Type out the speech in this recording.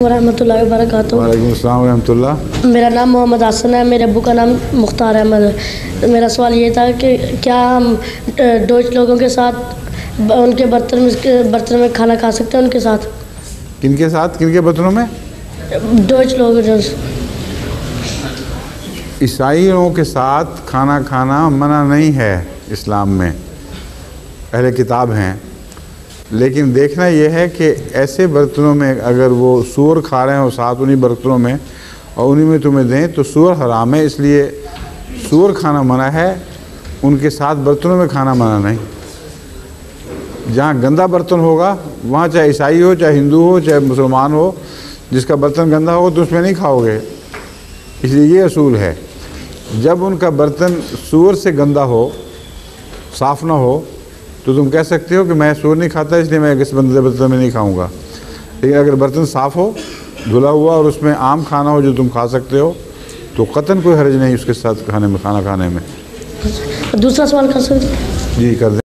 वरहमतुल्लाहि वबरकातुहू। वालेकुम अस्सलाम रहमतुल्लाह। मेरा नाम मोहम्मद हसन है, मेरे अब्बू का नाम मुख्तार अहमद है। मेरा सवाल ये था कि क्या हम डोच लोगों के साथ उनके बर्तन में खाना खा सकते हैं उनके साथ? किनके साथ, किनके बर्तनों में? डोच लोग जो ईसाइयों के साथ खाना खाना मना नहीं है इस्लाम में, अहले किताब हैं। लेकिन देखना यह है कि ऐसे बर्तनों में अगर वो सूअर खा रहे हो साथ उन्हीं बर्तनों में और उन्हीं में तुम्हें दें तो सूअर हराम है, इसलिए सूअर खाना मना है, उनके साथ बर्तनों में खाना मना नहीं। जहाँ गंदा बर्तन होगा वहाँ चाहे ईसाई हो, चाहे हिंदू हो, चाहे मुसलमान हो, जिसका बर्तन गंदा होगा तो उसमें नहीं खाओगे। इसलिए ये असूल है, जब उनका बर्तन सूअर से गंदा हो, साफ़ ना हो, तो तुम कह सकते हो कि मैं सूअर नहीं खाता इसलिए मैं इस बर्तन में नहीं खाऊंगा। लेकिन अगर बर्तन साफ़ हो, धुला हुआ और उसमें आम खाना हो जो तुम खा सकते हो, तो कतन कोई हर्ज नहीं उसके साथ खाना खाने में। दूसरा सवाल कर सकते? जी कर दें।